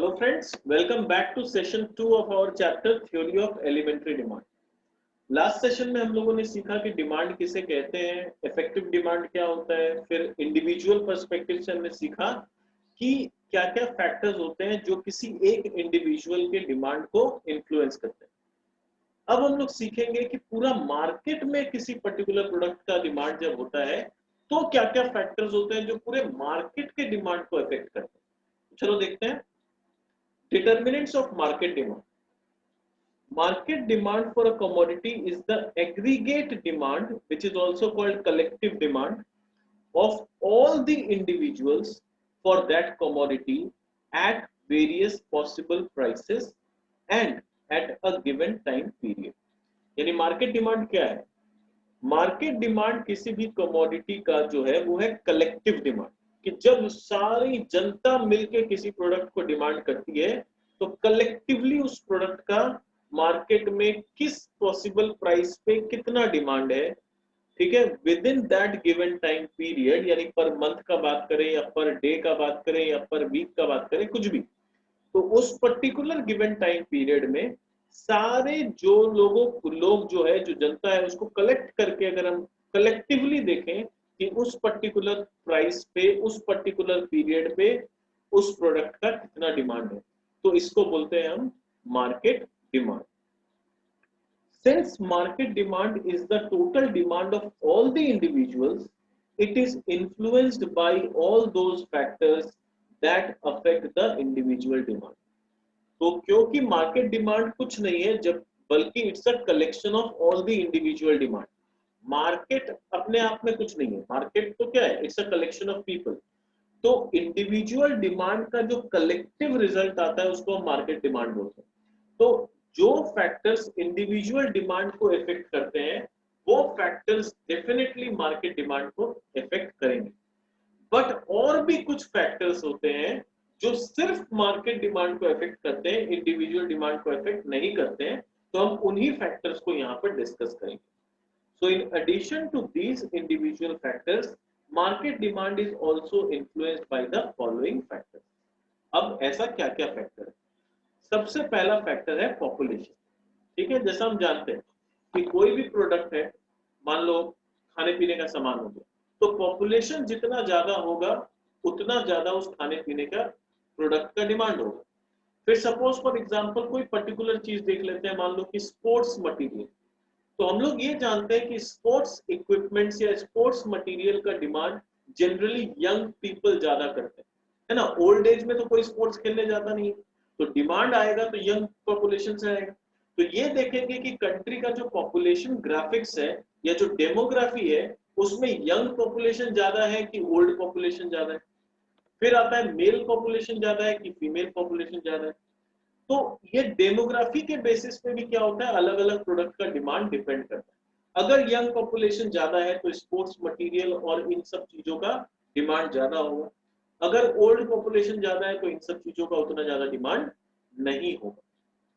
Hello friends, welcome back to session 2 of our chapter Theory of Elementary Demand. Last session में हम लोगों ने सीखा कि डिमांड किसे कहते हैं, इफेक्टिव डिमांड क्या होता है, फिर इंडिविजुअल पर्सपेक्टिव से हमने सीखा कि क्या-क्या फैक्टर्स होते हैं जो किसी एक इंडिविजुअल के डिमांड को इन्फ्लुएंस करते हैं। अब हम लोग सीखेंगे कि पूरा मार्केट में किसी पर्टिकुलर प्रोडक्ट का डिमांड जब होता है तो क्या-क्या फैक्टर्स होते हैं जो पूरे मार्केट के डिमांड को इफेक्ट करते हैं। चलो देखते हैं। Determinants of market demand. Market demand for a commodity is the aggregate demand, which is also called collective demand, of all the individuals for that commodity at various possible prices and at a given time period. यानी market demand क्या है? Market demand किसी भी commodity का जो है वो है कलेक्टिव डिमांड, कि जब सारी जनता मिलके किसी प्रोडक्ट को डिमांड करती है तो कलेक्टिवली उस प्रोडक्ट का मार्केट में किस पॉसिबल प्राइस पे कितना डिमांड है, ठीक है, with in that given time period, यानी पर मंथ का बात करें या पर डे का बात करें या पर वीक का बात करें, कुछ भी, तो उस पर्टिकुलर गिवन टाइम पीरियड में सारे जो लोग जो है, जो जनता है, उसको कलेक्ट करके अगर हम कलेक्टिवली देखें कि उस पर्टिकुलर प्राइस पे उस पर्टिकुलर पीरियड पे उस प्रोडक्ट का कितना डिमांड है, तो इसको बोलते हैं हम market demand. Since market demand is the total demand of all the individuals, it is influenced by all those factors that affect the individual demand. तो क्योंकि मार्केट डिमांड कुछ नहीं है जब, बल्कि it's a collection of all the individual demand. Market अपने आप में कुछ नहीं है, मार्केट तो क्या है, it's a collection of people. तो इंडिविजुअल डिमांड का जो कलेक्टिव रिजल्ट आता है उसको हम मार्केट डिमांड बोलते हैं। तो जो फैक्टर्स इंडिविजुअल डिमांड को इफेक्ट करते हैं वो फैक्टर्स डेफिनेटली मार्केट डिमांड को इफेक्ट करेंगे, बट और भी कुछ फैक्टर्स होते हैं जो सिर्फ मार्केट डिमांड को इफेक्ट करते हैं, इंडिविजुअल डिमांड को इफेक्ट नहीं करते हैं, तो हम उन्हीं फैक्टर्स को यहाँ पर डिस्कस करेंगे। So in addition to these individual factors, market demand is also influenced by the following factors. अब ऐसा क्या क्या फैक्टर है? सबसे पहला फैक्टर है पॉपुलेशन। ठीक है, जैसा हम जानते हैं कि कोई भी प्रोडक्ट है, मान लो खाने पीने का सामान हो गया, तो पॉपुलेशन जितना ज्यादा होगा उतना ज्यादा उस खाने पीने का प्रोडक्ट का डिमांड होगा। फिर सपोज फॉर एग्जांपल कोई पर्टिकुलर चीज देख लेते हैं, मान लो कि स्पोर्ट्स मटेरियल, तो हम लोग ये जानते हैं कि स्पोर्ट्स इक्विपमेंट्स या स्पोर्ट्स मटेरियल का डिमांड जनरली यंग पीपल ज्यादा करते हैं, है ना। ओल्ड एज में तो कोई स्पोर्ट्स खेलने जाता नहीं, तो डिमांड आएगा तो यंग पॉपुलेशन से आएगा। तो ये देखेंगे कि कंट्री का जो पॉपुलेशन ग्राफिक्स है या जो डेमोग्राफी है उसमें यंग पॉपुलेशन ज्यादा है कि ओल्ड पॉपुलेशन ज्यादा है। फिर आता है मेल पॉपुलेशन ज्यादा है कि फीमेल पॉपुलेशन ज्यादा है। तो ये डेमोग्राफी के बेसिस पे भी क्या होता है, अलग अलग प्रोडक्ट का डिमांड डिपेंड करता है। अगर यंग पॉपुलेशन ज्यादा है तो स्पोर्ट्स मटेरियल और इन सब चीजों का डिमांड ज्यादा होगा। अगर ओल्ड पॉपुलेशन ज्यादा है तो इन सब चीजों का उतना ज्यादा डिमांड नहीं होगा।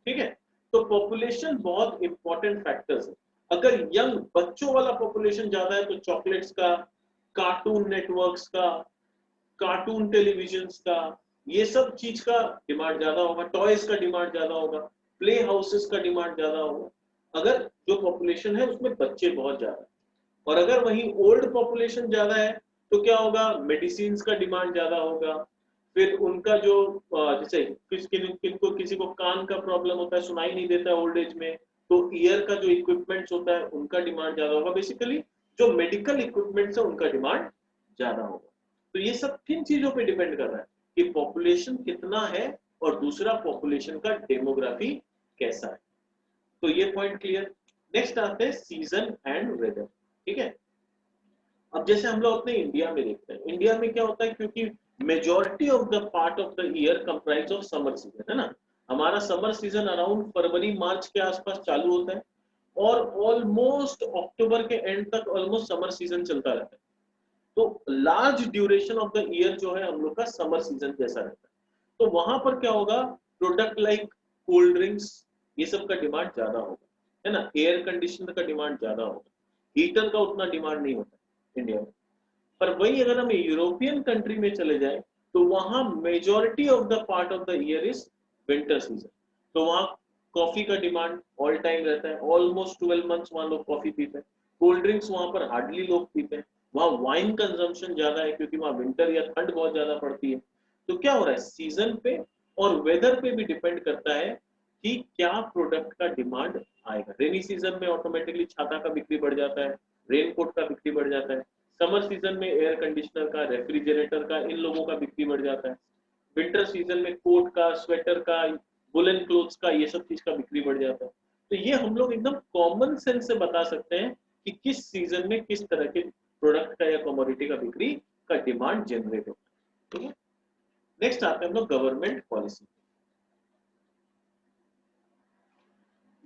ठीक है, तो पॉपुलेशन बहुत इंपॉर्टेंट फैक्टर्स है। अगर यंग बच्चों वाला पॉपुलेशन ज्यादा है तो चॉकलेट्स का, कार्टून नेटवर्क्स का, कार्टून टेलीविजन का, ये सब चीज का डिमांड ज्यादा होगा, टॉयज का डिमांड ज्यादा होगा, प्ले हाउसेस का डिमांड ज्यादा होगा, अगर जो पॉपुलेशन है उसमें बच्चे बहुत ज्यादा है। और अगर वहीं ओल्ड पॉपुलेशन ज्यादा है तो क्या होगा, मेडिसिन का डिमांड ज्यादा होगा। फिर उनका जो जैसे किनको किसी को कान का प्रॉब्लम होता है, सुनाई नहीं देता है ओल्ड एज में, तो ईयर का जो इक्विपमेंट्स होता है उनका डिमांड ज्यादा होगा। बेसिकली जो मेडिकल इक्विपमेंट्स है उनका डिमांड ज्यादा होगा। तो ये सब किन चीजों पे डिपेंड कर रहा है कि पॉपुलेशन कितना है और दूसरा पॉपुलेशन का डेमोग्राफी कैसा है। तो ये पॉइंट क्लियर। नेक्स्ट आते हैं सीजन एंड वेदर। ठीक है, अब जैसे हम लोग अपने इंडिया में देखते हैं, इंडिया में क्या होता है, क्योंकि majority of the part of the year comprise of summer season, है ना। हमारा समर सीजन अराउंड फरवरी मार्च के आसपास चालू होता है और ऑलमोस्ट अक्टूबर के एंड तक ऑलमोस्ट समर सीजन चलता रहता है। तो large duration of the year जो है हम लोग का समर सीजन जैसा रहता है। तो वहां पर क्या होगा, प्रोडक्ट लाइक कोल्ड ड्रिंक्स, ये सब का डिमांड ज्यादा होगा, है ना। एयर कंडीशनर का डिमांड ज्यादा होगा, हीटर का उतना डिमांड नहीं होता इंडिया में। पर वही अगर हम यूरोपियन कंट्री में चले जाए तो वहां majority of the part of the year is winter season. तो वहां कॉफी का डिमांड ऑल टाइम रहता है, ऑलमोस्ट 12 मंथ्स वहां लोग कॉफी पीते हैं। कोल्ड ड्रिंक्स वहां पर हार्डली लोग पीते हैं। वहां वाइन कंजम्पशन ज्यादा है क्योंकि वहां विंटर या ठंड बहुत ज्यादा पड़ती है। तो क्या हो रहा है, सीजन पे और वेदर पे भी डिपेंड करता है कि क्या प्रोडक्ट का डिमांड आएगा। रेनी सीजन में ऑटोमेटिकली छाता का बिक्री बढ़ जाता है, रेनकोट का बिक्री बढ़ जाता है। समर सीजन में एयर कंडीशनर का, रेफ्रिजरेटर का, इन लोगों का बिक्री बढ़ जाता है। विंटर सीजन में कोट का, स्वेटर का, वुलन क्लोथ्स का, ये सब चीज का बिक्री बढ़ जाता है। तो ये हम लोग एकदम कॉमन सेंस से बता सकते हैं कि किस सीजन में किस तरह के प्रोडक्ट का या कमोडिटी का बिक्री का डिमांड जनरेट होता है। ठीक है, नेक्स्ट आते हैं हम लोग government policy.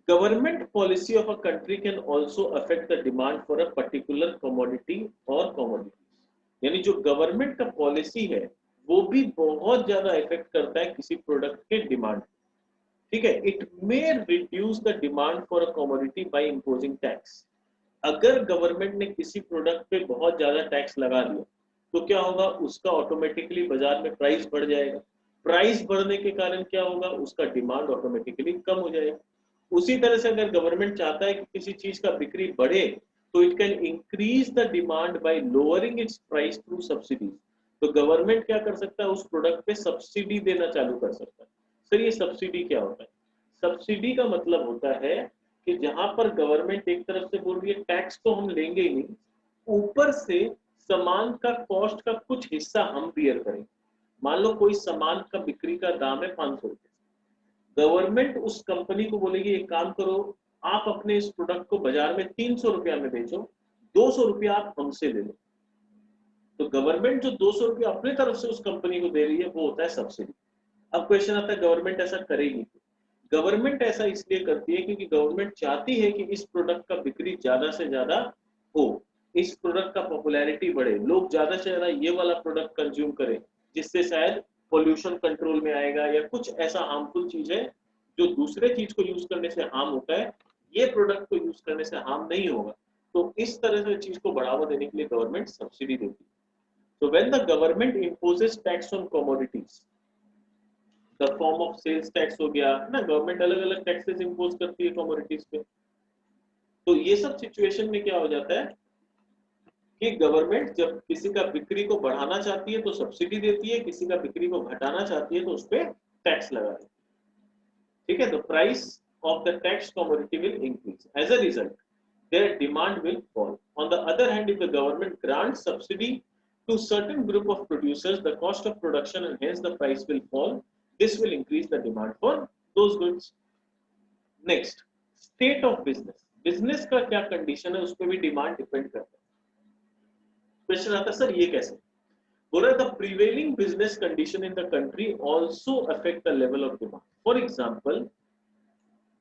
Government policy of a country can also affect the demand for a particular commodity or commodities। यानी जो गवर्नमेंट का पॉलिसी है वो भी बहुत ज्यादा इफेक्ट करता है किसी प्रोडक्ट के डिमांड। ठीक है, it may reduce the demand for a commodity by imposing tax. अगर गवर्नमेंट ने किसी प्रोडक्ट पे बहुत ज्यादा टैक्स लगा दिया तो क्या होगा, उसका ऑटोमेटिकली बाजार में प्राइस बढ़ जाएगा। प्राइस बढ़ने के कारण क्या होगा, उसका डिमांड ऑटोमेटिकली कम हो जाएगा। उसी तरह से अगर गवर्नमेंट चाहता है कि किसी चीज का बिक्री बढ़े तो it can increase the demand by lowering it's price through subsidies. तो गवर्नमेंट क्या कर सकता है, उस प्रोडक्ट पे सब्सिडी देना चालू कर सकता है। सर ये सब्सिडी क्या होता है? सब्सिडी का मतलब होता है कि जहां पर गवर्नमेंट एक तरफ से बोल रही है टैक्स तो हम लेंगे ही नहीं, ऊपर से सामान का कॉस्ट का कुछ हिस्सा हम बियर करेंगे। मान लो कोई सामान का बिक्री का दाम है 500 रुपए, गवर्नमेंट उस कंपनी को बोलेगी एक काम करो, आप अपने इस प्रोडक्ट को बाजार में 300 रुपया में बेचो, 200 रुपया आप हमसे ले लो। तो गवर्नमेंट जो 200 रुपया अपने तरफ से उस कंपनी को दे रही है वो होता है सब्सिडी। अब क्वेश्चन आता है गवर्नमेंट ऐसा करेगी? गवर्नमेंट ऐसा इसलिए करती है क्योंकि गवर्नमेंट चाहती है कि इस प्रोडक्ट का बिक्री ज्यादा से ज्यादा हो, इस प्रोडक्ट का पॉपुलैरिटी बढ़े, लोग ज्यादा से ज्यादा ये वाला प्रोडक्ट कंज्यूम करें, जिससे शायद पोल्यूशन कंट्रोल में आएगा या कुछ ऐसा हार्मफुल चीज है जो दूसरे चीज को यूज करने से हार्म होता है, ये प्रोडक्ट को यूज करने से हार्म नहीं होगा। तो इस तरह से चीज को बढ़ावा देने के लिए गवर्नमेंट सब्सिडी देती है। तो when the government imposes tax on commodities, the form of sales tax हो गया ना, गवर्नमेंट अलग अलग टैक्सेस इंपोज करती है कमोडिटीज पे। तो ये सब सिचुएशन में क्या हो जाता है कि गवर्नमेंट जब किसी का बिक्री को बढ़ाना चाहती है तो सब्सिडी देती है, किसी का बिक्री को घटाना चाहती है तो उस पर टैक्स लगा देती है। ठीक है, the price of the taxed commodity will increase. As a result, their demand will fall. On the other hand, if the government grants subsidy to certain group of producers, the cost of production and hence the price will fall. This will increase the demand for those goods. Next, state of business. Business का क्या condition है उस पर भी demand depend करता है। Question आता है सर ये कैसे? बोला the prevailing business condition in the country also affect the level of demand. For example,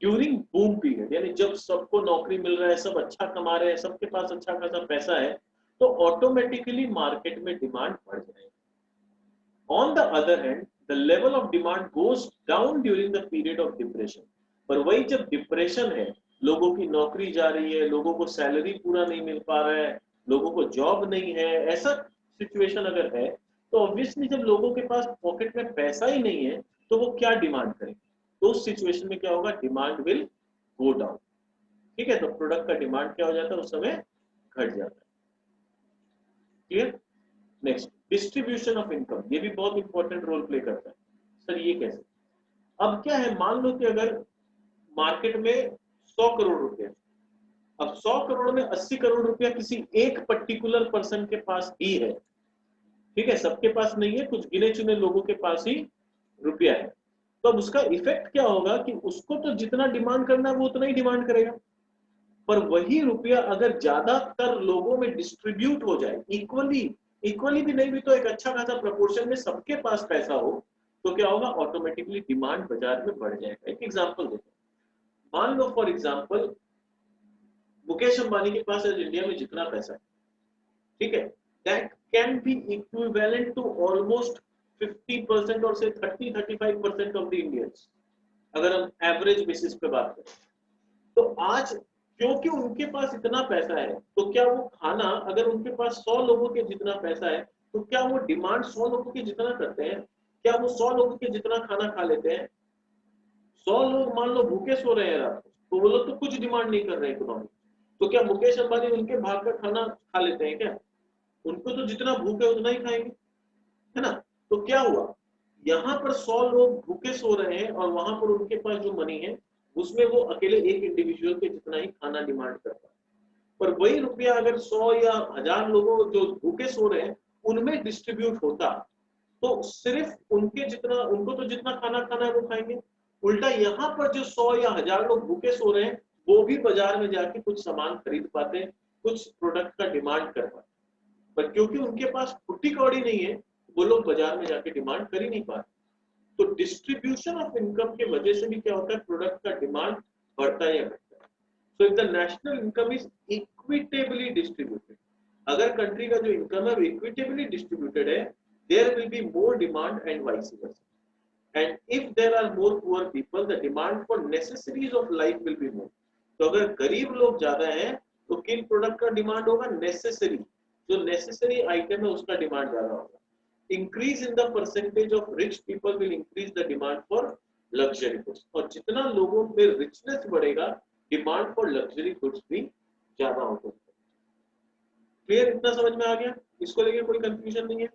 during boom period, यानी जब सबको नौकरी मिल रहा है, सब अच्छा कमा रहे हैं, सबके पास अच्छा खासा पैसा है, तो ऑटोमेटिकली मार्केट में डिमांड बढ़ जाएगी। On the other hand the level of demand goes down during the period of depression. पर वही जब डिप्रेशन है, लोगों की नौकरी जा रही है, लोगों को सैलरी पूरा नहीं मिल पा रहा है, लोगों को जॉब नहीं है, ऐसा सिचुएशन अगर है तो ऑब्वियसली जब लोगों के पास पॉकेट में पैसा ही नहीं है तो वो क्या डिमांड करेंगे? तो उस सिचुएशन में क्या होगा, डिमांड विल गो डाउन। ठीक है, तो प्रोडक्ट का डिमांड क्या हो जाता है, उस समय घट जाता है। Clear? Next, distribution of income, ये भी बहुत इंपॉर्टेंट रोल प्ले करता है। सर ये कैसे? अब क्या है, मान लो कि अगर मार्केट में 100 करोड़ रुपए, अब 100 करोड़ में 80 करोड़ रुपया किसी एक पर्टिकुलर पर्सन के पास ही है। ठीक है, सबके पास नहीं है, कुछ गिने चुने लोगों के पास ही रुपया है। तो अब उसका इफेक्ट क्या होगा कि उसको तो जितना डिमांड करना है वो उतना ही डिमांड करेगा, पर वही रुपया अगर ज्यादातर लोगों में डिस्ट्रीब्यूट हो जाए इक्वली, इक्वली भी नहीं भी तो एक अच्छा खासा प्रपोर्शन में सबके पास पैसा हो, तो क्या होगा, ऑटोमेटिकली डिमांड बाजार में बढ़ जाएगा। एक एग्जांपल देते हैं, मान लो फॉर एग्जांपल मुकेश अंबानी के पास आज इंडिया में जितना पैसा है, ठीक है, that can be equivalent to almost 50% और से 30-35% ऑफ द इंडियंस, अगर हम एवरेज बेसिस पे बात करें। तो आज क्योंकि उनके पास इतना पैसा है, तो क्या वो खाना, अगर उनके पास 100 लोगों के जितना पैसा है तो क्या वो डिमांड 100 लोगों की जितना करते हैं? क्या वो 100 लोगों के जितना खाना खा लेते हैं? 100 लोग मान लो भूखे सो रहे हैं रात को, तो वो लोग तो कुछ डिमांड नहीं कर रहे इकोनॉमी। तो क्या मुकेश अंबानी उनके भाग का खाना खा लेते हैं क्या? उनको तो जितना भूख है उतना ही खाएंगे, है ना? तो क्या हुआ, यहाँ पर 100 लोग भूखे सो रहे हैं और वहां पर उनके पास जो मनी है उसमें वो अकेले एक इंडिविजुअल के जितना ही खाना डिमांड करता है। पर वही रुपया अगर 100 या 1000 लोगों जो भूखे सो रहे हैं उनमें डिस्ट्रीब्यूट होता, तो सिर्फ उनके जितना, उनको तो जितना खाना खाना है वो खाएंगे। उल्टा यहाँ पर जो 100 या 1000 लोग भूखे सो रहे हैं वो भी बाजार में जाके कुछ सामान खरीद पाते, कुछ प्रोडक्ट का डिमांड कर पाते, पर क्योंकि उनके पास फुट्टी कौड़ी नहीं है वो लोग बाजार में जाके डिमांड कर ही नहीं पाते। तो डिस्ट्रीब्यूशन ऑफ इनकम की वजह से भी क्या होता है, प्रोडक्ट का डिमांड बढ़ता है या घटता है। So if the national income is equitably distributed, अगर कंट्री का जो इनकम है वो इक्विटेबली डिस्ट्रीब्यूटेड है, there will be more demand and vice versa. And if there are more poor people the demand for necessities of life will be more. तो अगर गरीब लोग ज्यादा हैं तो किन प्रोडक्ट का डिमांड होगा, नेसेसरी, जो नेसेसरी आइटम है उसका डिमांड ज्यादा होगा। increase in the percentage of rich people will increase the demand for luxury goods, और जितना लोगों में richness बढ़ेगा demand for luxury goods भी ज्यादा होगा। क्लियर, इतना समझ में आ गया? इसको लेके कोई कंफ्यूजन नहीं है?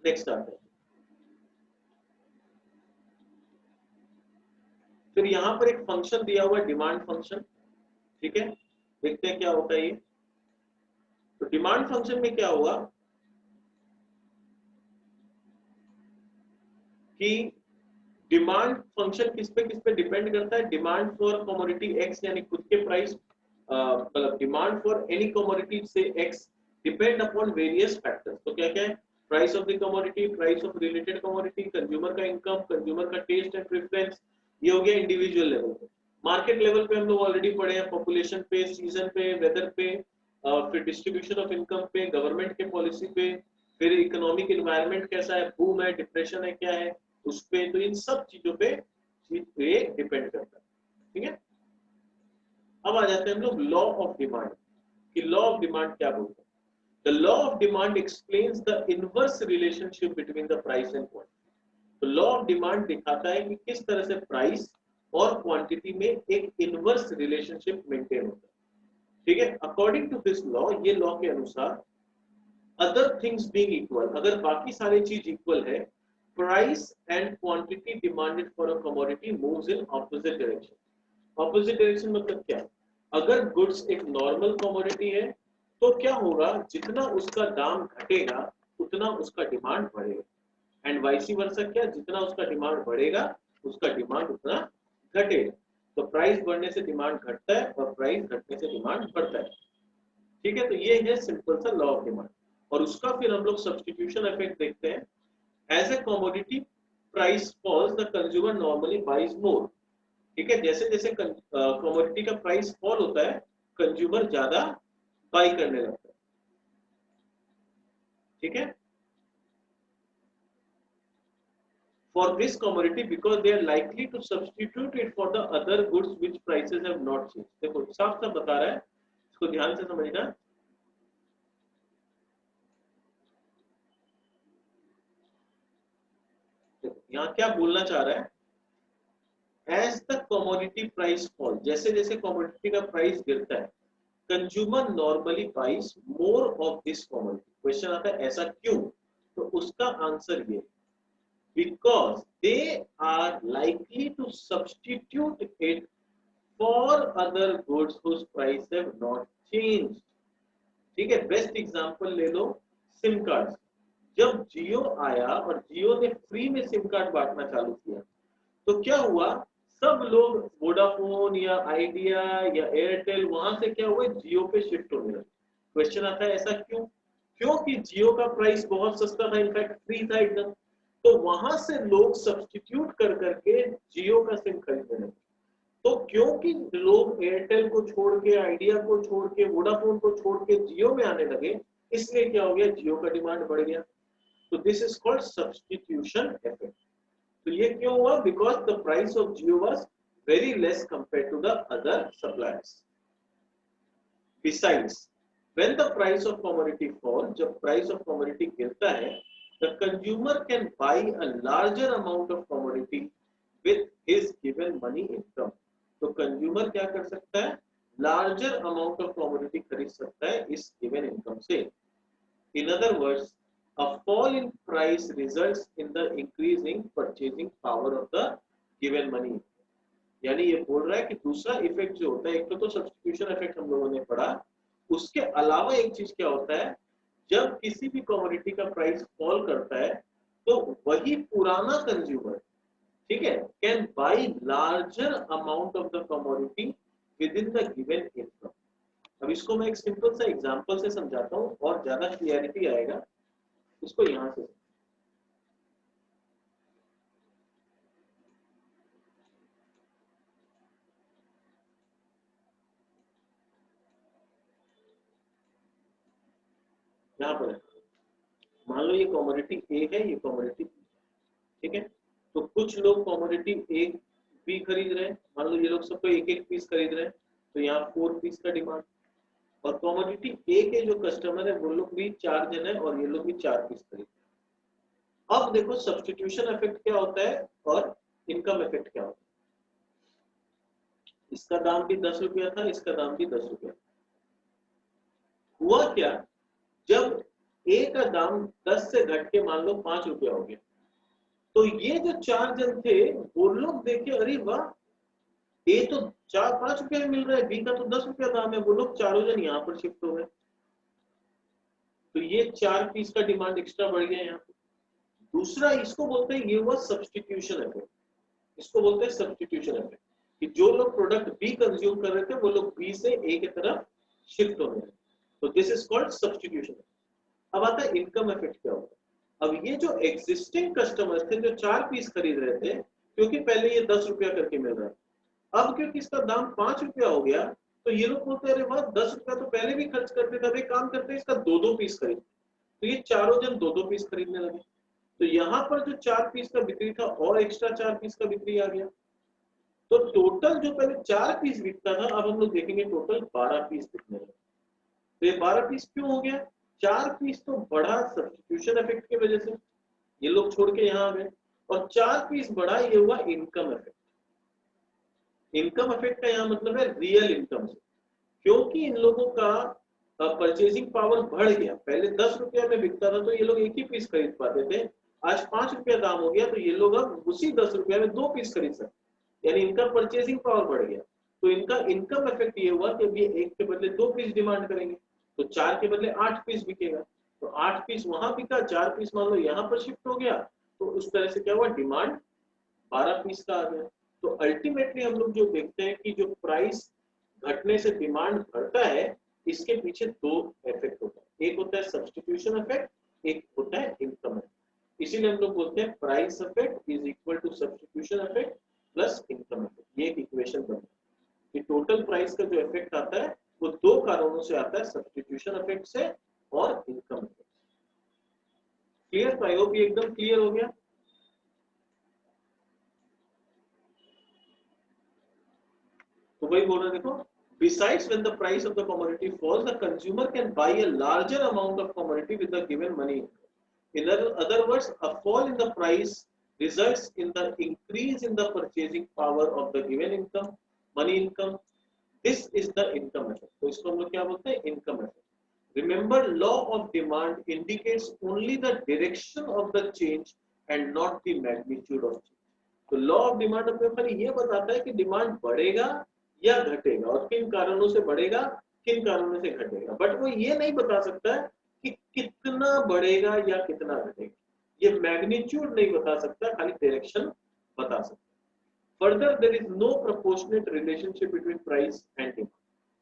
नेक्स्ट आते हैं। फिर यहाँ पर एक फंक्शन दिया हुआ है डिमांड फंक्शन, ठीक है, देखते हैं क्या होता है ये। तो डिमांड फंक्शन में क्या हुआ कि डिमांड फंक्शन किस पे डिपेंड करता है, डिमांड फॉर कमोडिटी एक्स यानी खुद के प्राइस, मतलब डिमांड फॉर एनी कमोडिटी से x depend upon various factors. तो क्या क्या है, price of the commodity, price of related commodity, consumer का इनकम, कंज्यूमर का टेस्ट एंड प्रेफरेंस, ये हो गया इंडिविजुअल लेवल पे। मार्केट लेवल पे हम लोग ऑलरेडी पढ़े हैं, पॉपुलेशन पे, सीजन पे, वेदर पे, फिर डिस्ट्रीब्यूशन ऑफ इनकम पे, गवर्नमेंट के पॉलिसी पे, फिर इकोनॉमिक एनवायरनमेंट कैसा है, बूम है, डिप्रेशन है, क्या है उस पे। तो इन सब चीजों पे ये डिपेंड करता है, ठीक है। अब आ जाते हैं हम लोग लॉ ऑफ डिमांड, कि लॉ ऑफ डिमांड क्या बोलते हैं। The law of demand explains the inverse relationship between the price and quantity. तो लॉ ऑफ डिमांड दिखाता है कि किस तरह से प्राइस और क्वांटिटी में एक इनवर्स रिलेशनशिप मेंटेन होता है, ठीक है। अकॉर्डिंग टू दिस लॉ, ये लॉ के अनुसार अदर थिंग्स बीइंग इक्वल, अगर बाकी सारी चीज इक्वल है, price and quantity demanded for a commodity moves in opposite direction. Opposite direction मतलब क्या? अगर गुड्स एक नॉर्मल कमोडिटी है तो क्या होगा, जितना उसका दाम घटेगा उतना उसका डिमांड बढ़ेगा, एंड वाइस वर्सा, क्या, जितना उसका डिमांड बढ़ेगा उसका डिमांड उतना घटेगा। तो प्राइस बढ़ने से डिमांड घटता है और प्राइस घटने से डिमांड बढ़ता है, ठीक है। तो ये है सिंपल सा लॉ ऑफ डिमांड। और उसका फिर हम लोग सब्स्टिट्यूशन इफेक्ट देखते हैं। As a commodity price falls, the consumer normally buys more, ठीक है। जैसे जैसे कमोडिटी का प्राइस फॉल होता है कंज्यूमर ज्यादा बाई करने लगता है, ठीक है। For this commodity because they are likely to substitute it for the other goods which prices have not changed। देखो साफ साफ बता रहा है, इसको ध्यान से समझना। यहाँ क्या बोलना चाह रहा है, as the commodity price fall, जैसे जैसे कमोडिटी का प्राइस गिरता है consumer normally buys more of this commodity. Question आता है ऐसा क्यों, तो उसका आंसर ये, because they are likely to substitute it for other goods whose price have not changed, ठीक है। बेस्ट एग्जांपल ले लो सिम कार्ड। जब जियो आया और जियो ने फ्री में सिम कार्ड बांटना चालू किया तो क्या हुआ, सब लोग वोडाफोन या आइडिया या एयरटेल वहां से क्या हुए, जियो पे शिफ्ट होने लगे। क्वेश्चन आता है ऐसा क्यों, क्योंकि जियो का प्राइस बहुत सस्ता था, इनफैक्ट फ्री था एकदम। तो वहां से लोग सब्स्टिट्यूट कर करके जियो का सिम खरीदने लगे। तो क्योंकि लोग एयरटेल को छोड़ के, आइडिया को छोड़ के, वोडाफोन को छोड़ के जियो में आने लगे, इसलिए क्या हो गया, जियो का डिमांड बढ़ गया। तो this is called substitution effect. तो ये क्यों हुआ, because the price of Jio was very less compare to the other suppliers. Besides, when the price of commodity falls, जब price of commodity गिरता है, the consumer can buy a larger amount of commodity with his given money income. तो consumer क्या कर सकता है? Larger amount of commodity खरीद सकता है इस given income से. In other words, a fall in price results in the increasing purchasing power of the given money. यानी ये बोल रहा है कि दूसरा इफेक्ट जो होता है, एक तो सब्स्टिट्यूशन इफेक्ट हम लोगों ने पढ़ा, उसके अलावा एक चीज क्या होता है, जब किसी भी कमोडिटी का प्राइस फॉल करता है तो वही पुराना कंज्यूमर, ठीक है, can buy larger amount of the commodity with in the given income. अब इसको मैं एक सिंपल सा एग्जांपल से समझाता हूँ और ज्यादा क्लियरिटी आएगा. इसको यहां से यहाँ पर मान लो ये कमोडिटी ए है, ये कमोडिटी बी, ठीक है. तो कुछ लोग कमोडिटी ए बी खरीद रहे हैं, मान लो ये लोग सबको एक एक पीस खरीद रहे हैं, तो यहाँ 4 पीस का डिमांड. और कमोडिटी ए के जो कस्टमर है वो लोग भी 4 जन है और ये लोग भी 4 पीस खरीद. अब देखो सब्स्टिट्यूशन इफेक्ट क्या होता है और इनकम इफेक्ट क्या होता है. इसका दाम भी 10 रुपया था, इसका दाम भी 10 रुपया. हुआ क्या, जब ए का दाम 10 से घट के मान लो 5 रुपया हो गया, तो ये जो 4 जन थे वो लोग देखे, अरे वाह, ए तो 4-5 रुपया में मिल रहा है, बी का तो 10 रुपया दाम है, वो लोग चारों जन यहाँ पर शिफ्ट हो गए. तो ये 4 पीस का डिमांड एक्स्ट्रा बढ़ गया यहाँ पे. दूसरा इसको बोलते हैं, ये हुआ सब्स्टिट्यूशन इफेक्ट. इसको बोलते हैं सब्स्टिट्यूशन इफेक्ट, कि जो लोग प्रोडक्ट बी कंज्यूम कर रहे थे वो लोग बी से ए की तरफ शिफ्ट हो रहे हैं. तो दिस इज कॉल्ड सब्स्टिट्यूशन. अब आता है इनकम इफेक्ट क्या होता है. अब ये जो एग्जिस्टिंग कस्टमर्स थे जो 4 पीस खरीद रहे थे, क्योंकि पहले ये 10 रुपया करके मिल रहा है, अब क्योंकि इसका दाम 5 रुपया हो गया, तो ये लोग बोलते हैं, अरे वाह, 10 रुपया तो पहले भी खर्च करते थे, अब एक काम करते हैं इसका 2-2 पीस खरीद. तो ये चारों जन 2-2 पीस खरीदने लगे. तो यहाँ पर जो 4 पीस का बिक्री था और एक्स्ट्रा 4 पीस का बिक्री आ गया. तो टोटल जो पहले 4 पीस बिकता था, अब हम लोग देखेंगे टोटल 12 पीस बिकने लगे. तो ये 12 पीस क्यों हो गया, 4 पीस तो बढ़ा सब्स्टिट्यूशन इफेक्ट की वजह से, ये लोग छोड़ के यहाँ आ गए, और 4 पीस बढ़ा, ये हुआ इनकम इफेक्ट. इनकम इफेक्ट का यहाँ मतलब है रियल इनकम से, क्योंकि इन लोगों का परचेजिंग पावर बढ़ गया. पहले 10 रुपया में बिकता था तो ये लोग एक ही पीस खरीद पाते थे, आज 5 रुपया दाम हो गया तो ये लोग अब उसी 10 रुपया में 2 पीस खरीद सकते, यानी इनका परचेजिंग पावर बढ़ गया. तो इनका इनकम इफेक्ट ये हुआ कि अभी एक के बदले 2 पीस डिमांड करेंगे, तो 4 के बदले 8 पीस बिकेगा. तो 8 पीस वहां बिका, 4 पीस मान लो यहाँ पर शिफ्ट हो गया, तो उस तरह से क्या हुआ, डिमांड 12 पीस का आ गया. तो अल्टीमेटली हम लोग जो देखते हैं कि जो प्राइस घटने से डिमांड बढ़ता है, इसके पीछे 2 इफेक्ट होता है. एक होता है सब्स्टिट्यूशन इफेक्ट, एक होता है इनकम इफेक्ट. इसीलिए हम लोग बोलते हैं price effect is equal to substitution effect plus income effect. ये एक इक्वेशन बनता है कि टोटल प्राइस का जो इफेक्ट आता है वो 2 कारणों से आता है, सब्स्टिट्यूशन इफेक्ट से और income effect. Clear? I hope ये एकदम क्लियर हो गया. तो वही बोल रहे देखो, besides when the price of the commodity falls, the consumer can buy a larger amount of commodity with the given money. In other words, a fall in the price results in the increase in the purchasing power of the given income, money income. This is the income effect. तो इसको हम लोग क्या बोलते हैं, income effect. Remember, law of demand indicates only the direction of the change and not the magnitude of change. तो law of demand अपने खाली ये बताता है कि डिमांड बढ़ेगा या घटेगा, और किन कारणों से बढ़ेगा, किन कारणों से घटेगा, बट वो ये नहीं बता सकता है कि कितना बढ़ेगा या कितना घटेगा. ये मैग्नीट्यूड नहीं बता सकता, खाली डायरेक्शन बता सकता. Further, there is no proportionate relationship between price and demand.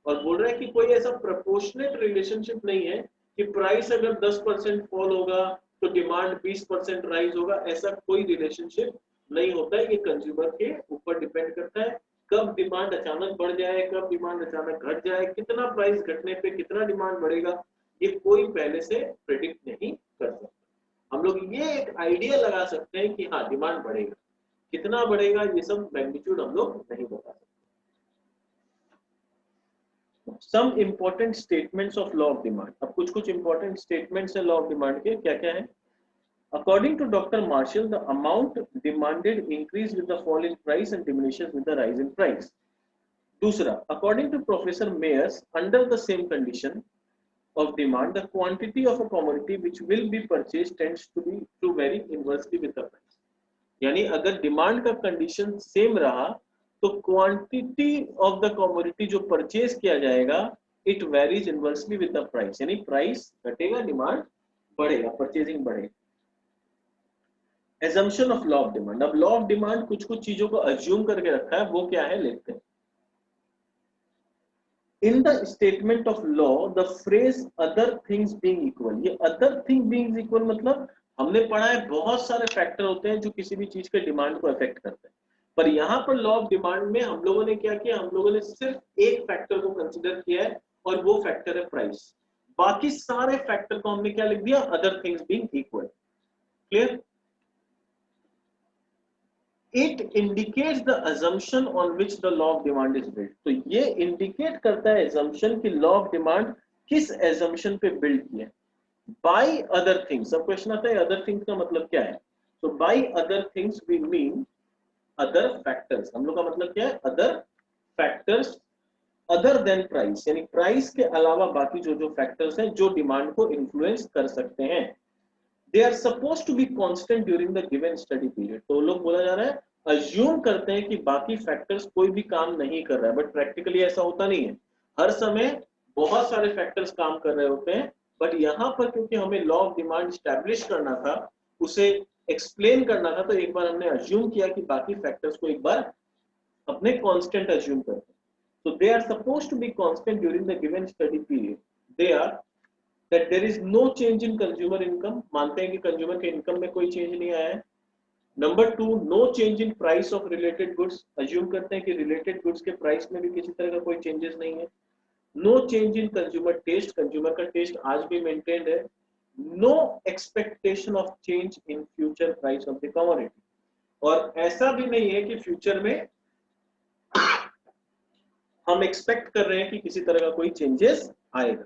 और बोल रहा है कि कोई ऐसा प्रोपोर्शनेट रिलेशनशिप नहीं है कि प्राइस अगर 10% फॉल होगा तो डिमांड 20% राइज होगा. ऐसा कोई रिलेशनशिप नहीं होता है. ये कंज्यूमर के ऊपर डिपेंड करता है, कब डिमांड अचानक बढ़ जाए, कब डिमांड अचानक घट जाए, कितना प्राइस घटने पे कितना डिमांड बढ़ेगा, ये कोई पहले से प्रेडिक्ट नहीं कर सकता. हम लोग ये एक आइडिया लगा सकते हैं कि हाँ डिमांड बढ़ेगा, कितना बढ़ेगा ये सब मैग्नीट्यूड हम लोग नहीं बता सकते. Some important statements of law of demand. अब कुछ कुछ इंपॉर्टेंट स्टेटमेंट्स है लॉ ऑफ डिमांड के, क्या क्या है? According to Dr. Marshall, the amount demanded increase with the fall in price and diminishes with the rise in price. दूसरा, according to Professor Mayers, under the same condition of demand, the quantity of a commodity which will be purchased tends to vary inversely with the price. यानी अगर demand का condition same रहा तो quantity of the commodity जो purchase किया जाएगा it varies inversely with the price, यानी price घटेगा डिमांड बढ़ेगा, परचेजिंग बढ़ेगा। Assumption of law of demand. अब लॉ ऑफ डिमांड कुछ कुछ चीजों को अज्यूम करके रखा है, वो क्या है लेते हैं। In the statement of law the phrase other things being equal, ये अदर थिंग बीइंग इक्वल मतलब हमने पढ़ा है बहुत सारे फैक्टर होते हैं जो किसी भी चीज के डिमांड को अफेक्ट करते हैं, पर यहाँ पर लॉ ऑफ डिमांड में हम लोगों ने क्या किया, हम लोगों ने सिर्फ एक फैक्टर को कंसिडर किया है और वो फैक्टर है प्राइस। बाकी सारे फैक्टर को हमने क्या लिख दिया, other things being equal. Clear? It indicates the assumption on which the law of demand is built. तो ये indicate करता है assumption कि law of demand किस assumption पे build किया है। By other things, अब क्वेश्चन आता है other things का मतलब क्या है? So by other things we mean other factors। हम लोग का मतलब क्या है, other factors other than price, यानी price के अलावा बाकी जो जो factors हैं जो demand को influence कर सकते हैं। They are supposed to be constant during the given study period। तो लोग बोला जा रहा है, अज्यूम करते हैं कि बाकी फैक्टर्स कोई भी काम नहीं कर रहा है, बट प्रैक्टिकली ऐसा होता नहीं है। हर समय बहुत सारे फैक्टर्स काम कर रहे होते हैं, बट यहाँ पर क्योंकि हमें लॉ ऑफ डिमांड स्टैब्लिश करना था, उसे एक्सप्लेन करना था, तो एक बार हमने अज्यूम किया कि बाकी फैक्टर्स को एक बार अपने कांस्टेंट अज्यूम करते हैं। So they are supposed to be constant during the given study period. They are that there is no change in consumer income, मानते हैं कि कंज्यूमर के इनकम में कोई चेंज नहीं आया है। Number 2, no change in price of related goods, assume करते हैं कि रिलेटेड गुड्स के प्राइस में भी किसी तरह का कोई चेंजेस नहीं है। No change in consumer taste, consumer का टेस्ट आज भी मेंटेन्ड है। No expectation of change in future price of the commodity, और ऐसा भी नहीं है कि फ्यूचर में हम एक्सपेक्ट कर रहे हैं कि किसी तरह का कोई चेंजेस आएगा।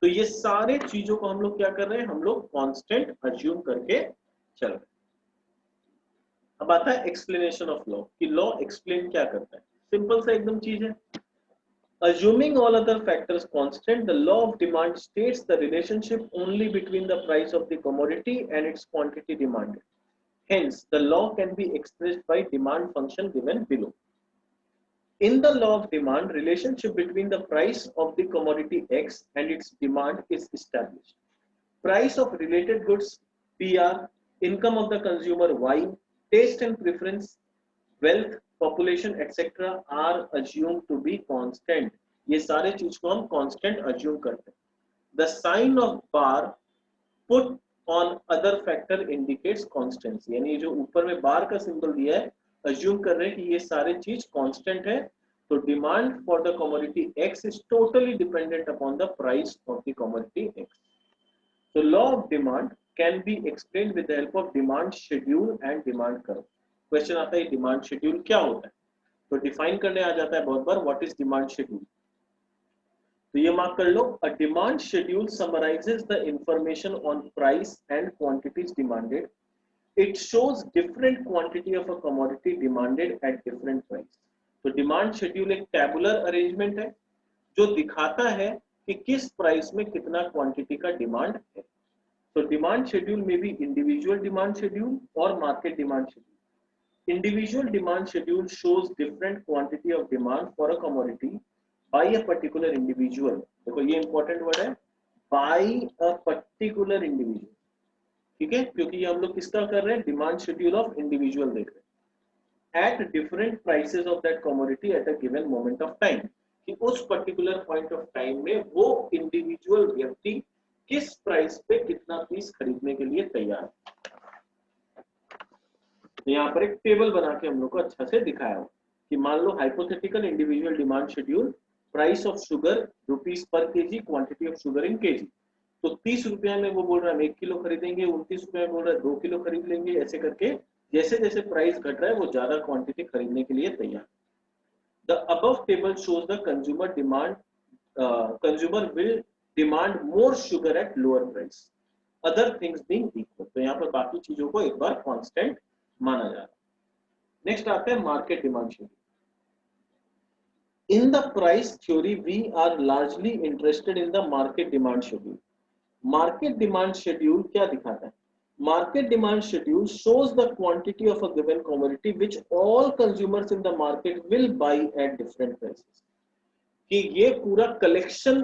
तो ये सारे चीजों को हम लोग क्या कर रहे हैं, हम लोग कांस्टेंट अज्यूम करके चल रहे हैं। अब आता है एक्सप्लेनेशन ऑफ लॉ, कि लॉ एक्सप्लेन क्या करता है। सिंपल सा एकदम चीज है। Assuming all other factors constant, the law of demand states the relationship only between the price of the commodity and its quantity demanded. Hence, the law can be expressed by demand function given below. In the law of demand, relationship between the price of the commodity X and its demand is established. Price of related goods PR, income of the consumer Y, taste and preference, wealth, population etc. are assumed to be constant. ये सारे चीज को हम constant assume करते हैं. The sign of bar put on other factor indicates constancy. यानी जो ऊपर में बार का सिंबल दिया है, assume कर रहे हैं कि ये सारे चीज constant है, तो demand for the commodity X is totally dependent upon the price of the commodity X. So law of demand can be explained with the help of demand schedule and demand curve. Question आता है demand schedule क्या होता है, तो define करने आ जाता है बहुत बार, व्हाट इज डिमांड शेड्यूल। तो ये मार्क कर लो, a demand schedule summarises the information on price and quantities demanded. It shows different quantity of a commodity demanded at different price. तो डिमांड शेड्यूल एक टैबुलर अरेंजमेंट है जो दिखाता है कि किस प्राइस में कितना क्वांटिटी का डिमांड है। तो डिमांड शेड्यूल में भी इंडिविजुअल डिमांड शेड्यूल और market demand schedule. Individual demand schedule shows different quantity of demand for a commodity by a particular individual. देखो ये important word है, by a particular individual, ठीक है, क्योंकि ये हम लोग किसका कर रहे हैं, डिमांड शेड्यूल ऑफ इंडिविजुअल देख रहे हैं, at different prices of that commodity at a given moment of time, कि उस particular point of time में वो इंडिविजुअल व्यक्ति किस प्राइस पे कितना पीस खरीदने के लिए तैयार है। यहाँ पर एक टेबल बना के हम लोग को अच्छा से दिखाया हो कि मान लो hypothetical individual demand schedule, price of sugar rupees per KG, quantity of sugar in KG. तो 30 रुपया में वो बोल रहा है हम 1 किलो खरीदेंगे, 29 रुपया में बोल रहा है 2 किलो खरीद लेंगे, ऐसे करके जैसे जैसे प्राइस घट रहा है वो ज्यादा क्वांटिटी खरीदने के लिए तैयार। The above table shows the consumer demand consumer will demand more sugar at lower price, other things being equal. तो यहाँ पर बाकी चीजों को एक बार कांस्टेंट माना जा रहा है। नेक्स्ट आता है market demand schedule. In the price theory, we are largely interested in the market demand schedule. Market demand schedule क्या दिखाता है? Market demand schedule shows the quantity of a given commodity which all consumers in the market will buy at different prices. कि ये पूरा collection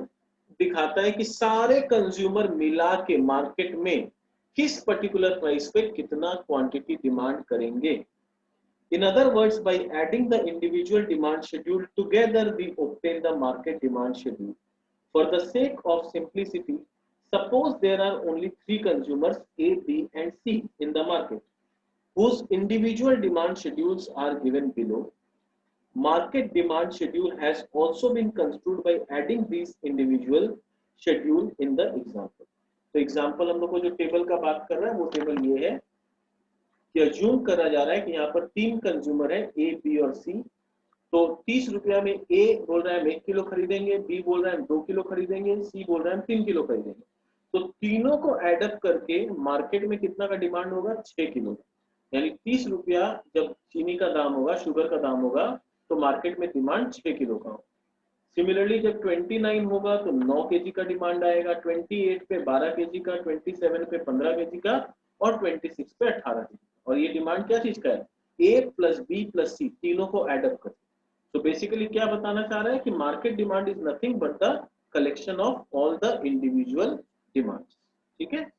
दिखाता है कि सारे कंज्यूमर मिला के मार्केट में किस पर्टिकुलर प्राइस पे कितना क्वांटिटी डिमांड करेंगे। In other words, by adding the individual demand schedule together, we obtain the market demand schedule. For the sake of simplicity, suppose there are only 3 consumers A, B and C in the market, whose individual demand schedules are given below. Market demand schedule has also been construed by adding these individual schedule in the example. तो example हम लोग को जो table का बात कर रहा है वो टेबल ये है कि अज्यूम करा जा रहा है कि यहाँ पर 3 कंज्यूमर है ए, बी और सी। तो 30 रुपया में ए बोल रहा है हम 1 किलो खरीदेंगे, बी बोल रहा है हम 2 किलो खरीदेंगे, सी बोल रहा है हम 3 किलो खरीदेंगे। तो तीनों को एडअप करके मार्केट में कितना का डिमांड होगा? 6 किलो। यानी 30 रुपया जब चीनी का दाम होगा, शुगर का दाम होगा, तो मार्केट में डिमांड 6 किलो का होगा। सिमिलरली जब 29 होगा तो 9 केजी का डिमांड आएगा, 28 पे 12 केजी का, 27 पे 15 केजी का और 26 पे 18 केजी। और ये डिमांड क्या चीज का है? ए प्लस बी प्लस सी तीनों को एडअप कर। तो बेसिकली क्या बताना चाह रहा है कि market demand is nothing but the collection of all the individual demand. ठीक है,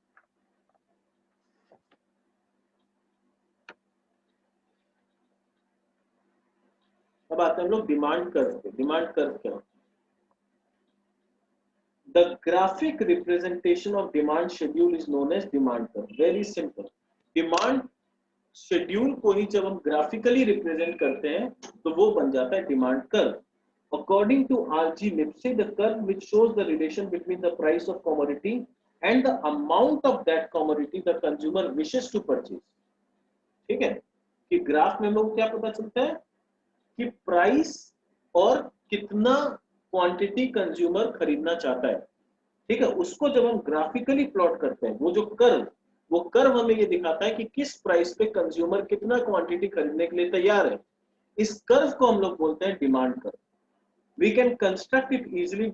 अब आते हैं हम लोग डिमांड कर्व पे। डिमांड कर्व क्या होता है? The graphic representation of demand schedule is known as demand curve. Very simple. Demand schedule को ही जब हम graphically represent करते हैं तो वो बन जाता है demand curve. According to R.G. Lipsey, the curve which shows the relation between the price of commodity and the amount of that commodity the consumer wishes to purchase. ठीक है, कि ग्राफ में हम लोग क्या पता चलता है कि प्राइस और कितना क्वांटिटी कंज्यूमर खरीदना चाहता है। ठीक है, उसको जब हम ग्राफिकली प्लॉट करते हैं, वो कर्व हमें ये दिखाता है कि किस प्राइस पे कंज्यूमर कितना क्वांटिटी खरीदने के लिए तैयार है। इस कर्व को हम लोग बोलते हैं demand curve. We can construct it easily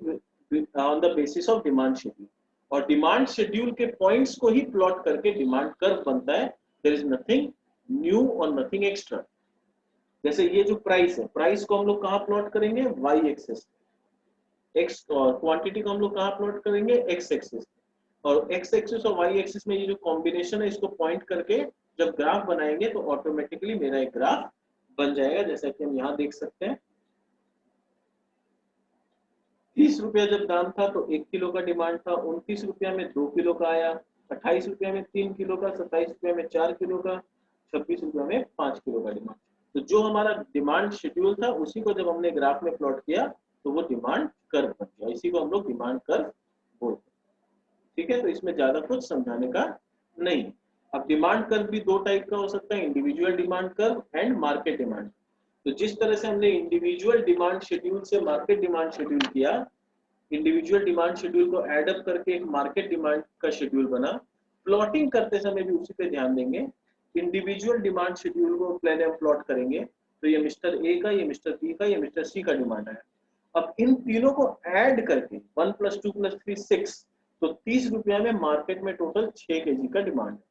on the basis of demand schedule. और डिमांड शेड्यूल के पॉइंट्स को ही प्लॉट करके डिमांड कर्व बनता है। देयर इज नथिंग न्यू और नथिंग एक्स्ट्रा। जैसे ये जो प्राइस है, प्राइस को हम लोग कहाँ प्लॉट करेंगे? Y axis. एक्स और क्वांटिटी को हम लोग कहाँ प्लॉट करेंगे? X axis. और एक्स एक्सिस और वाई एक्सिस में ये जो कॉम्बिनेशन है इसको पॉइंट करके जब ग्राफ बनाएंगे तो ऑटोमेटिकली मेरा एक ग्राफ बन जाएगा, जैसा कि हम यहाँ देख सकते हैं। 30 रुपया जब दाम था तो 1 किलो का डिमांड था, 29 रुपया में 2 किलो का आया, 28 रुपया में 3 किलो का, 27 रुपया में 4 किलो का, 26 रुपया में 5 किलो का डिमांड। तो जो हमारा डिमांड शेड्यूल था उसी को जब हमने ग्राफ में प्लॉट किया तो वो डिमांड कर्व बन गया। इसी को हम लोग डिमांड कर्व बोलते हैं। ठीक है, तो इसमें ज्यादा कुछ समझाने का नहीं। अब डिमांड कर्व भी 2 टाइप का हो सकता है, individual demand curve and market demand. तो जिस तरह से हमने इंडिविजुअल डिमांड शेड्यूल से मार्केट डिमांड शेड्यूल किया, इंडिविजुअल डिमांड शेड्यूल को एड अप करके एक मार्केट डिमांड का शेड्यूल बना। प्लॉटिंग करते समय भी उसी पे ध्यान देंगे। इंडिविजुअल डिमांड शेड्यूल को पहले हम प्लॉट करेंगे तो ये मिस्टर ए का, ये मिस्टर बी का, ये मिस्टर सी का डिमांड है। अब इन तीनों को ऐड करके 1 + 2 + 3 6, तो 30 रुपया में मार्केट में टोटल 6 केजी का डिमांड है।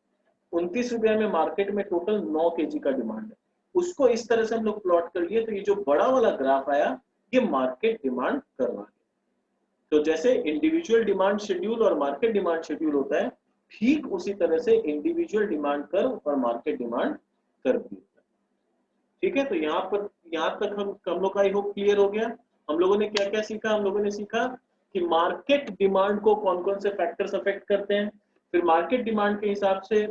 29 रुपया में मार्केट में टोटल 9 केजी का डिमांड है। उसको इस तरह से हम लोग प्लॉट कर लिए तो ये जो बड़ा वाला ग्राफ आया ये मार्केट डिमांड कर्व। तो जैसे इंडिविजुअल डिमांड शेड्यूल और मार्केट डिमांड शेड्यूल होता है, ठीक उसी तरह से इंडिविजुअल डिमांड कर्व और मार्केट डिमांड कर्व भी होता है। ठीक है, तो यहाँ तक हम लोग का आई होप क्लियर हो गया। हम लोगों ने क्या क्या सीखा? हम लोगों ने सीखा कि मार्केट डिमांड को कौन कौन से फैक्टर्स अफेक्ट करते हैं, फिर मार्केट डिमांड के हिसाब से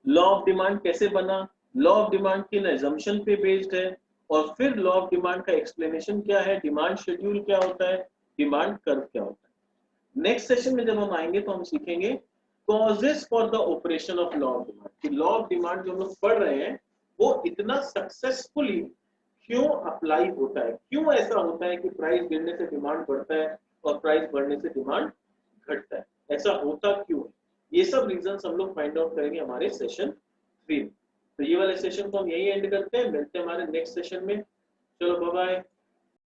लॉ ऑफ डिमांड कैसे बना, लॉ ऑफ डिमांड किन अजम्पशन पे बेस्ड है, और फिर लॉ ऑफ डिमांड का एक्सप्लेनेशन क्या है, डिमांड शेड्यूल क्या होता है, डिमांड कर्व क्या होता है। नेक्स्ट सेशन में जब हम आएंगे तो हम सीखेंगे causes for the operation of law of demand. कि लॉ ऑफ डिमांड जो हम लोग पढ़ रहे हैं वो इतना सक्सेसफुली क्यों अप्लाई होता है, क्यों ऐसा होता है कि प्राइस गिरने से डिमांड बढ़ता है और प्राइस बढ़ने से डिमांड घटता है, ऐसा होता क्यों है, ये सब रीजंस हम लोग फाइंड आउट करेंगे हमारे सेशन 3 में। तो ये वाले सेशन को हम यही एंड करते हैं, मिलते हैं हमारे नेक्स्ट सेशन में। चलो बाय बाय।